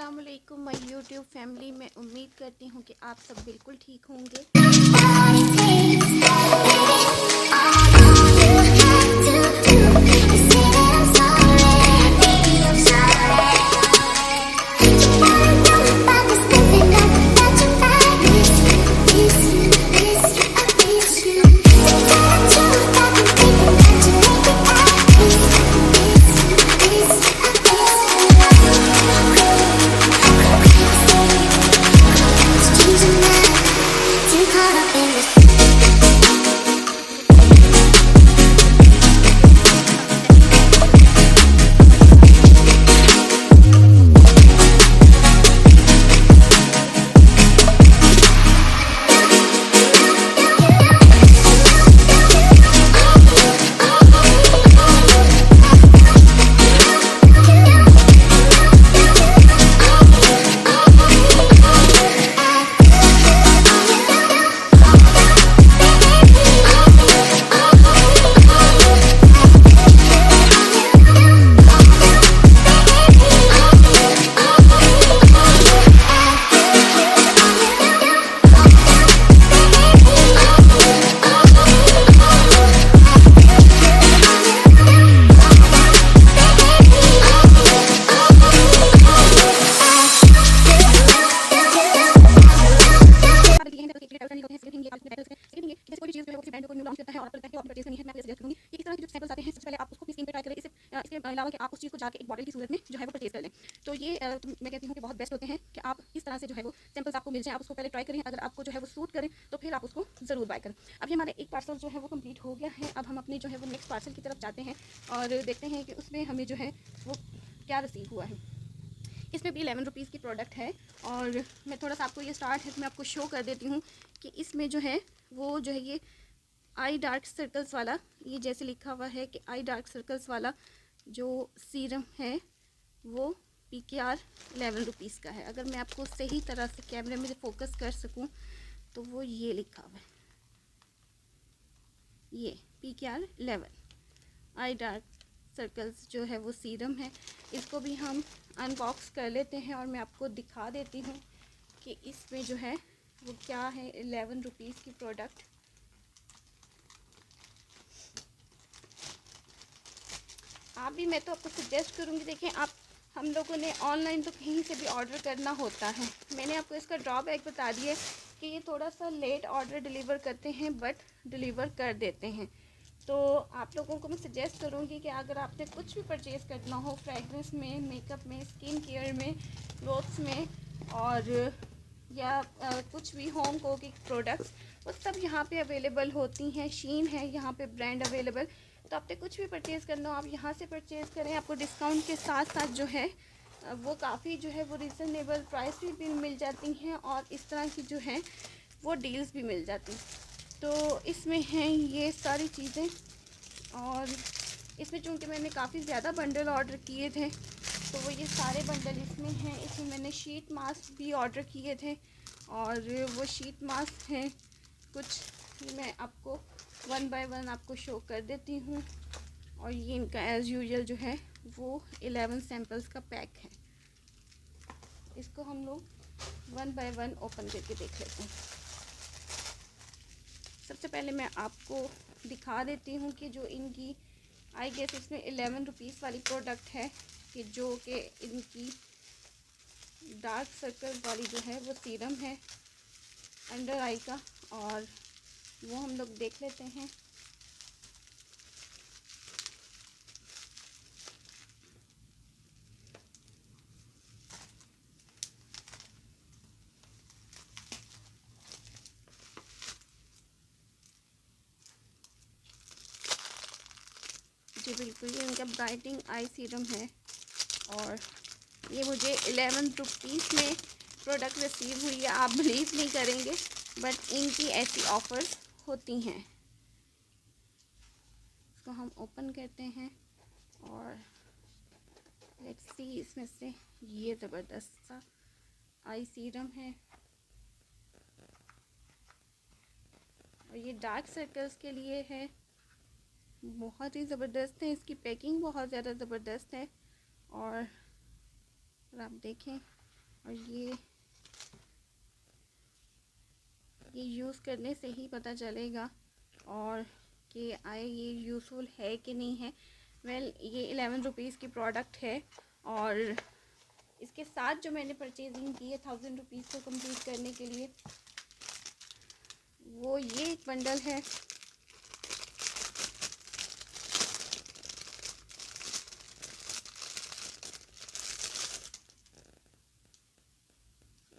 अस्सलाम वालेकुम my YouTube family. मैं उम्मीद करती हूँ कि आप सब बिल्कुल ठीक होंगे। इसके अलावा कि आप उस चीज़ को जाके एक बॉटल की सूरत में जो है वो परचेज कर लें। तो ये मैं कहती हूँ कि बहुत बेस्ट होते हैं कि आप इस तरह से जो है वो सैंपल्स आपको मिल जाए, आप उसको पहले ट्राई करें, अगर आपको जो है वो सूट करें तो फिर आप उसको ज़रूर बाय करें। अभी हमारे एक पार्सल जो है वो कंप्लीट हो गया है। अब हम अपने जो है वो नेक्स्ट पार्सल की तरफ जाते हैं और देखते हैं कि उसमें हमें जो है वो क्या रिसीव हुआ है। इसमें भी 11 रुपीज़ की प्रोडक्ट है और मैं थोड़ा सा आपको ये स्टार्ट है तो मैं आपको शो कर देती हूँ कि इसमें जो है वो जो है ये आई डार्क सर्कल्स वाला, ये जैसे लिखा हुआ है कि आई डार्क सर्कल्स वाला जो सीरम है वो PKR 11 रुपीज़ का है। अगर मैं आपको सही तरह से कैमरे में फोकस कर सकूं तो वो ये लिखा हुआ है, ये PKR 11 आई डार्क सर्कल्स जो है वो सीरम है। इसको भी हम अनबॉक्स कर लेते हैं और मैं आपको दिखा देती हूँ कि इसमें जो है वो क्या है। 11 रुपीज़ की प्रोडक्ट आप भी, मैं तो आपको सजेस्ट करूँगी, देखें आप, हम लोगों ने ऑनलाइन तो कहीं से भी ऑर्डर करना होता है। मैंने आपको इसका ड्रॉबैक बता दिया कि ये थोड़ा सा लेट ऑर्डर डिलीवर करते हैं बट डिलीवर कर देते हैं। तो आप लोगों को मैं सजेस्ट करूँगी कि अगर आपने कुछ भी परचेज़ करना हो फ्रेगरेंस में, मेकअप में, स्किन केयर में, क्लोथ्स में और या कुछ भी होम कुकिंग प्रोडक्ट्स, वो सब यहाँ पे अवेलेबल होती हैं। शीन है यहाँ पे ब्रांड अवेलेबल। तो आपने कुछ भी परचेज़ करना हो आप यहाँ से परचेज़ करें, आपको डिस्काउंट के साथ साथ जो है वो काफ़ी जो है वो रीज़नेबल प्राइस भी मिल जाती हैं और इस तरह की जो है वो डील्स भी मिल जाती हैं। तो इसमें हैं ये सारी चीज़ें और इसमें चूँकि मैंने काफ़ी ज़्यादा बंडल ऑर्डर किए थे तो वो ये सारे बंडल इसमें हैं। इसमें मैंने शीट मास्क भी ऑर्डर किए थे और वो शीट मास्क हैं कुछ, मैं आपको वन बाय वन आपको शो कर देती हूँ। और ये इनका एज़ यूजुअल जो है वो 11 सैम्पल्स का पैक है। इसको हम लोग वन बाय वन ओपन करके देख लेते हैं। सबसे पहले मैं आपको दिखा देती हूँ कि जो इनकी आई गेस इसमें 11 रुपीज़ वाली प्रोडक्ट है कि जो कि इनकी डार्क सर्कल वाली जो है वो सीरम है अंडर आई का, और वो हम लोग देख लेते हैं। जी बिल्कुल, ये उनका ब्राइटनिंग आई सीरम है और ये मुझे 11 रुपीज़ में प्रोडक्ट रिसीव हुई है। आप बिलीव नहीं करेंगे बट इनकी ऐसी ऑफ़र्स होती हैं। इसको हम ओपन करते हैं और लेट्स सी इसमें से ये ज़बरदस्त सा आई सीरम है और ये डार्क सर्कल्स के लिए है। बहुत ही ज़बरदस्त है, इसकी पैकिंग बहुत ज़्यादा ज़बरदस्त है और आप देखें और ये यूज़ करने से ही पता चलेगा और कि आए ये यूज़फुल है कि नहीं है। वेल, ये 11 रुपीज़ की प्रोडक्ट है और इसके साथ जो मैंने परचेजिंग की है 1000 रुपीज़ को कंप्लीट करने के लिए, वो ये एक बंडल है।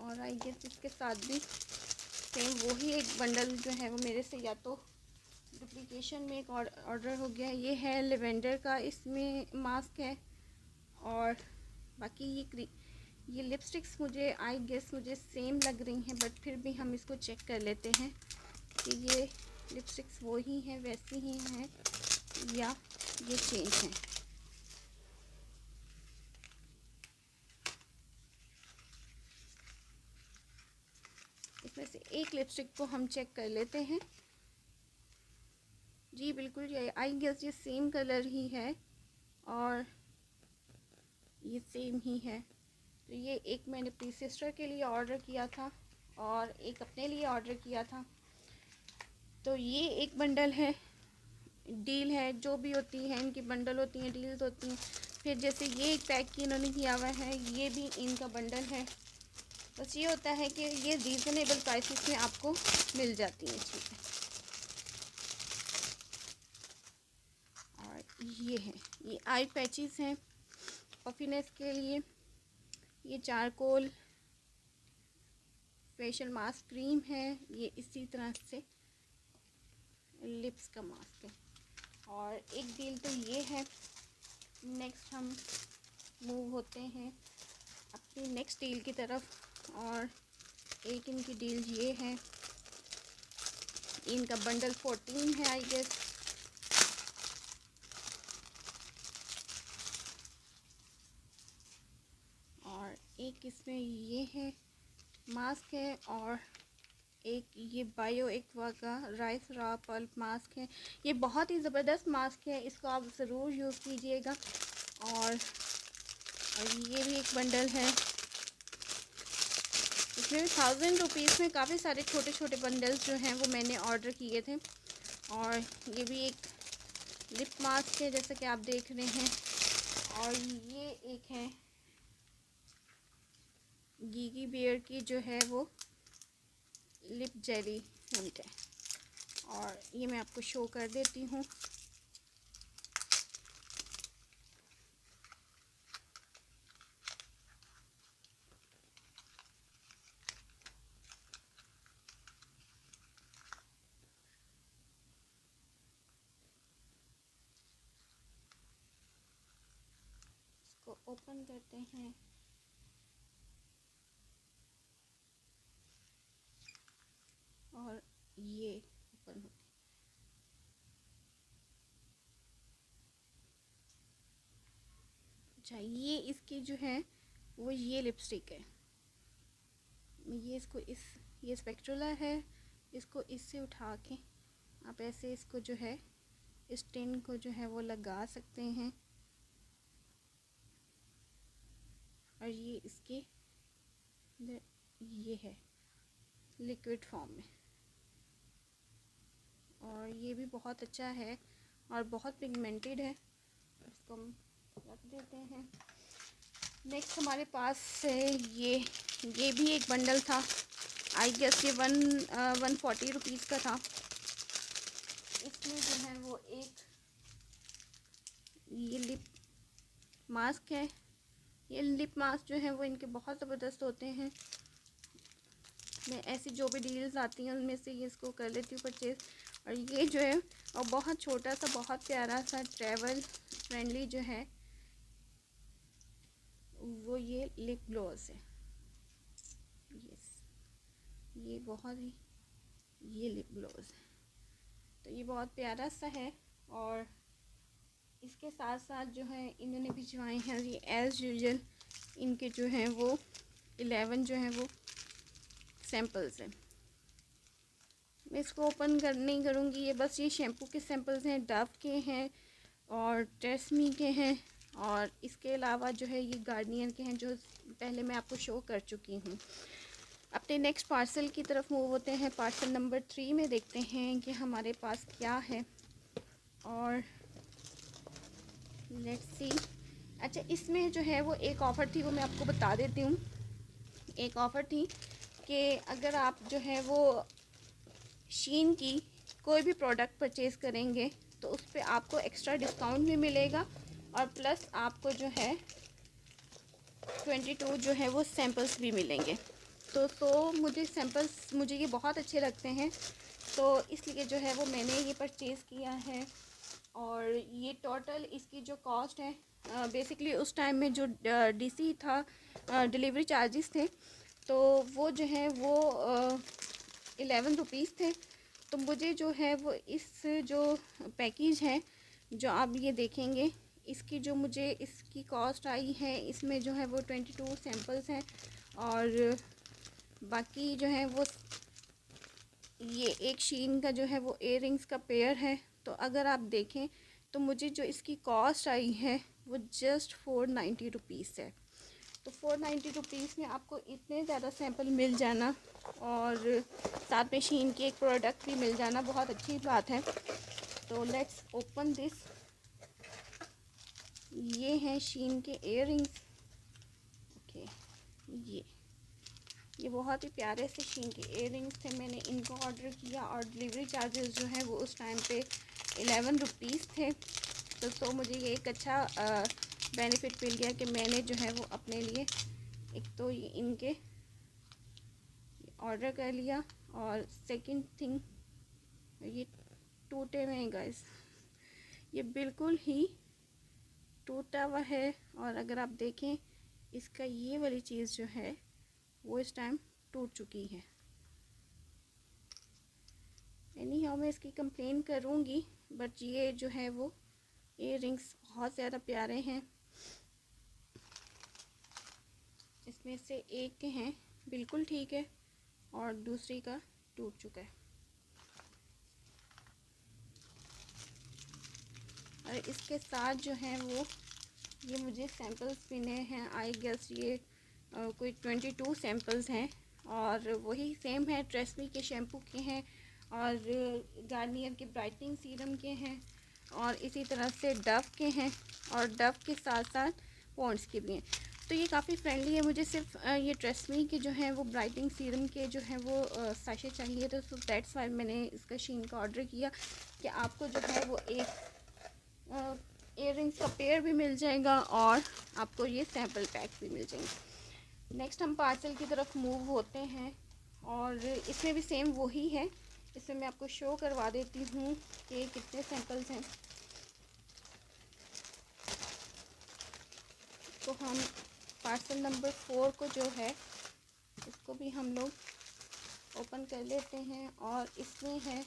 और आई गेस इसके साथ भी सेम वही एक बंडल जो है वो मेरे से या तो डुप्लीकेशन में एक ऑर्डर हो गया। ये है लेवेंडर का, इसमें मास्क है। और बाकी ये लिपस्टिक्स मुझे आई गेस मुझे सेम लग रही हैं, बट फिर भी हम इसको चेक कर लेते हैं कि ये लिपस्टिक्स वही हैं, वैसी ही हैं या ये चेंज हैं। इसमें से एक लिपस्टिक को हम चेक कर लेते हैं। जी बिल्कुल, ये आई गेस ये सेम कलर ही है और ये सेम ही है। तो ये एक मैंने अपनी सिस्टर के लिए ऑर्डर किया था और एक अपने लिए ऑर्डर किया था। तो ये एक बंडल है, डील है, जो भी होती है इनकी बंडल होती हैं, डील्स होती हैं। फिर जैसे ये एक पैक की इन्होंने किया हुआ है, ये भी इनका बंडल है। बस ये होता है कि ये रीज़नेबल प्राइसेस में आपको मिल जाती हैं चीज़ें। और ये है, ये आई पैचेस हैं पफीनेस के लिए। ये चारकोल फेशियल मास्क क्रीम है, ये इसी तरह से लिप्स का मास्क है। और एक डील तो ये है। नेक्स्ट हम मूव होते हैं अपनी नेक्स्ट डील की तरफ और एक इनकी डील ये है। इनका बंडल 14 है आई गेस। और एक इसमें ये है मास्क है और एक ये बायो एक्वा का राइस रा पल्प मास्क है। ये बहुत ही ज़बरदस्त मास्क है, इसको आप ज़रूर यूज़ कीजिएगा। और ये भी एक बंडल है, इसमें 1000 रुपीज़ में काफ़ी सारे छोटे छोटे बंडल्स जो हैं वो मैंने ऑर्डर किए थे। और ये भी एक लिप मास्क है जैसा कि आप देख रहे हैं। और ये एक है गीगी बियर की जो है वो लिप जेली हिंट है और ये मैं आपको शो कर देती हूँ। इसको ओपन करते हैं। और ये ओपन होती है। अच्छा, ये इसकी जो है वो ये लिपस्टिक है। ये इसको ये स्पेक्ट्रुला है, इसको इससे उठा के आप ऐसे इसको जो है इस टिन को जो है वो लगा सकते हैं। और ये इसके ये है लिक्विड फॉर्म में और ये भी बहुत अच्छा है और बहुत पिगमेंटेड है। इसको हम रख देते हैं। नेक्स्ट हमारे पास है ये भी एक बंडल था। आई गेस ये 140 रुपीज़ का था। इसमें जो है वो एक ये लिप मास्क है। ये लिप मास्क जो है वो इनके बहुत ज़बरदस्त होते हैं। मैं ऐसी जो भी डील्स आती हैं उनमें से ये इसको कर लेती हूँ परचेज़। और ये जो है और बहुत छोटा सा बहुत प्यारा सा ट्रैवल फ्रेंडली जो है वो ये लिप ग्लॉस है। यस, ये बहुत ही ये लिप ग्लॉस है, तो ये बहुत प्यारा सा है। और इसके साथ साथ जो है इन्होंने भिजवाए हैं ये एज़ यूजुअल इनके जो हैं वो 11 जो हैं वो सैम्पल्स हैं। मैं इसको ओपन नहीं करूँगी। ये बस ये शैम्पू के सैम्पल्स हैं, डव के हैं और ट्रेसमी के हैं और इसके अलावा जो है ये गार्नियर के हैं जो पहले मैं आपको शो कर चुकी हूँ। अपने नेक्स्ट पार्सल की तरफ मूव होते हैं। पार्सल नंबर 3 में देखते हैं कि हमारे पास क्या है। और लेट्स सी। अच्छा, इसमें जो है वो एक ऑफ़र थी, वो मैं आपको बता देती हूँ। एक ऑफ़र थी कि अगर आप जो है वो शीन की कोई भी प्रोडक्ट परचेज़ करेंगे तो उस पर आपको एक्स्ट्रा डिस्काउंट भी मिलेगा और प्लस आपको जो है 22 जो है वो सैम्पल्स भी मिलेंगे। तो मुझे सैम्पल्स मुझे ये बहुत अच्छे लगते हैं, तो इसलिए जो है वो मैंने ये परचेज़ किया है। और ये टोटल इसकी जो कॉस्ट है, बेसिकली उस टाइम में जो डीसी था, डिलीवरी चार्जेस थे, तो वो जो है वो 11 रुपीज़ थे। तो मुझे जो है वो इस जो पैकेज है जो आप ये देखेंगे, इसकी जो मुझे इसकी कॉस्ट आई है, इसमें जो है वो 22 सैम्पल्स हैं और बाकी जो है वो ये एक शीन का जो है वो इयररिंग्स का पेयर है। तो अगर आप देखें तो मुझे जो इसकी कॉस्ट आई है वो जस्ट 490 रुपीज़ है। तो 490 रुपीज़ में आपको इतने ज़्यादा सैंपल मिल जाना और साथ में शीन की एक प्रोडक्ट भी मिल जाना बहुत अच्छी बात है। तो लेट्स ओपन दिस। ये हैं शीन के इयररिंग्स। ओके, ये बहुत ही प्यारे से शीन के इयररिंग्स थे। मैंने इनको ऑर्डर किया और डिलीवरी चार्जेस जो हैं वो उस टाइम पे 11 रुपीज़ थे। तो मुझे ये एक अच्छा बेनिफिट मिल गया कि मैंने जो है वो अपने लिए एक तो ये इनके ऑर्डर कर लिया और सेकंड थिंग, ये टूटे हुए हैं गाइस, ये बिल्कुल ही टूटा हुआ है। और अगर आप देखें इसका ये वाली चीज़ जो है वो इस टाइम टूट चुकी है। एनी हाउ मैं इसकी कंप्लेन करूँगी, बट ये जो है वो इयररिंग्स बहुत ज़्यादा प्यारे हैं। इसमें से एक के हैं बिल्कुल ठीक है और दूसरी का टूट चुका है। और इसके साथ जो है वो ये मुझे सैम्पल्स मिले हैं। आई गेस ये कोई 22 सैम्पल्स हैं और वही सेम है, ट्रेसमी के शैम्पू के हैं और गार्नियर के ब्राइटनिंग सीरम के हैं और इसी तरह से डव के हैं और डव के साथ साथ पॉन्ड्स के भी हैं। तो ये काफ़ी फ्रेंडली है। मुझे सिर्फ ये ट्रेसमी के जो है वो ब्राइटनिंग सीरम के जो है वो साशे चाहिए, तो दैट्स वाई मैंने इसका शीन का ऑर्डर किया कि आपको जो है वो एक इयररिंग्स का पेयर भी मिल जाएगा और आपको ये सैम्पल पैक भी मिल जाएंगे। नेक्स्ट हम पार्सल की तरफ मूव होते हैं और इसमें भी सेम वही है। इसमें मैं आपको शो करवा देती हूँ कि कितने सैम्पल्स हैं। तो हम पार्सल नंबर 4 को जो है इसको भी हम लोग ओपन कर लेते हैं और इसमें है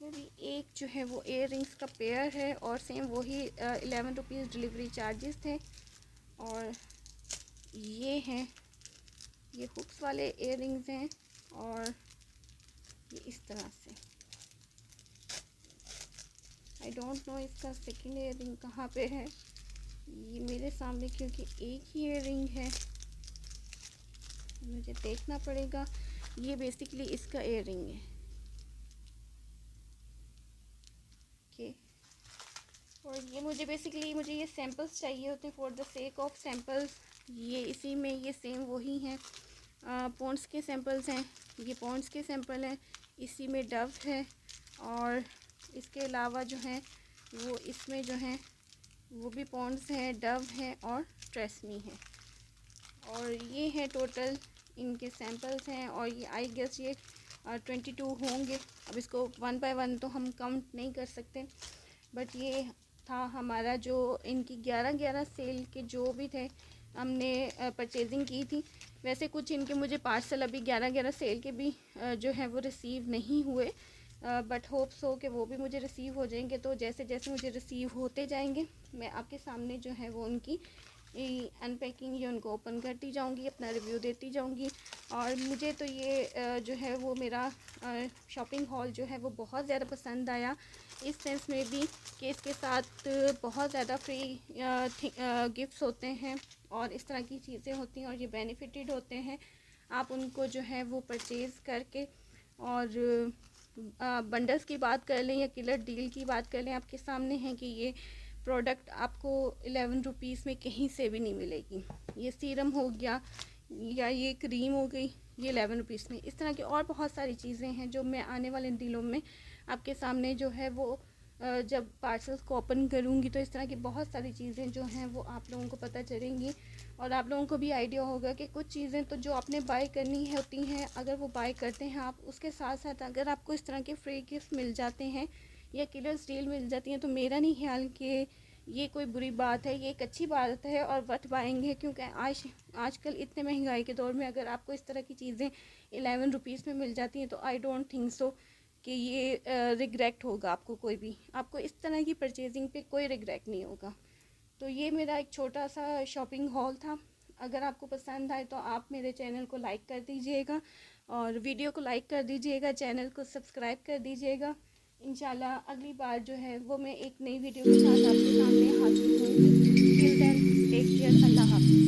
भी एक जो है वो इयररिंग्स का पेयर है और सेम वही 11 रुपीज़ डिलीवरी चार्जेस थे। और ये हैं, ये हुक्स वाले इयररिंग्स हैं और ये इस तरह से। आई डोंट नो इसका सेकंड इयररिंग कहाँ पे है। ये मेरे सामने क्योंकि एक ही इयररिंग है, मुझे देखना पड़ेगा। ये बेसिकली इसका इयररिंग है। ओके, और ये मुझे बेसिकली ये सैम्पल्स चाहिए होते हैं for the sake of samples. ये इसी में ये सेम वही हैं, पॉन्ड्स के सैम्पल्स हैं, ये पॉन्ड्स के सैम्पल हैं। इसी में डव है और इसके अलावा जो है वो इसमें जो है वो भी पॉन्ड्स हैं, डव है और ट्रेसमी है। और ये है टोटल इनके सैम्पल्स हैं और ये आई गेस ये 22 होंगे। अब इसको 1 बाय 1 तो हम काउंट नहीं कर सकते, बट ये था हमारा जो इनकी 11-11 सेल के जो भी थे हमने परचेजिंग की थी। वैसे कुछ इनके मुझे पार्सल अभी 11-11 सेल के भी जो है वो रिसीव नहीं हुए, बट होप्स हो कि वो भी मुझे रिसीव हो जाएंगे। तो जैसे जैसे मुझे रिसीव होते जाएंगे मैं आपके सामने जो है वो उनकी अनपैकिंग ये उनको ओपन करती जाऊंगी, अपना रिव्यू देती जाऊंगी। और मुझे तो ये जो है वो मेरा शॉपिंग हॉल जो है वो बहुत ज़्यादा पसंद आया, इस सेंस में भी कि इसके साथ बहुत ज़्यादा फ्री गिफ्ट्स होते हैं और इस तरह की चीज़ें होती हैं और ये बेनिफिटेड होते हैं। आप उनको जो है वो परचेज़ करके, और बंडल्स की बात कर लें या किलर डील की बात कर लें, आपके सामने है कि ये प्रोडक्ट आपको 11 रुपीज़ में कहीं से भी नहीं मिलेगी। ये सीरम हो गया या ये क्रीम हो गई, ये 11 रुपीज़ में। इस तरह की और बहुत सारी चीज़ें हैं जो मैं आने वाले दिनों में आपके सामने जो है वो जब पार्सल्स को ओपन करूँगी तो इस तरह की बहुत सारी चीज़ें जो हैं वो आप लोगों को पता चलेंगी और आप लोगों को भी आइडिया होगा कि कुछ चीज़ें तो जो आपने बाय करनी है होती हैं, अगर वो बाय करते हैं आप, उसके साथ साथ अगर आपको इस तरह के फ्री गिफ्ट मिल जाते हैं या किलर डील मिल जाती हैं तो मेरा नहीं ख्याल कि ये कोई बुरी बात है, ये एक अच्छी बात है और वर्थ बाइंग है। क्योंकि आजकल इतने महंगाई के दौर में अगर आपको इस तरह की चीज़ें 11 रुपीज़ में मिल जाती हैं तो आई डोंट थिंक सो कि ये रिग्रेट होगा आपको, कोई भी आपको इस तरह की परचेजिंग पे कोई रिग्रेट नहीं होगा। तो ये मेरा एक छोटा सा शॉपिंग हॉल था। अगर आपको पसंद आए तो आप मेरे चैनल को लाइक कर दीजिएगा और वीडियो को लाइक कर दीजिएगा, चैनल को सब्सक्राइब कर दीजिएगा। इंशाल्लाह अगली बार जो है वो मैं एक नई वीडियो के साथ आपके सामने हाजिर होंगी। टिल देन टेक केयर, अल्लाह हाफ़िज़।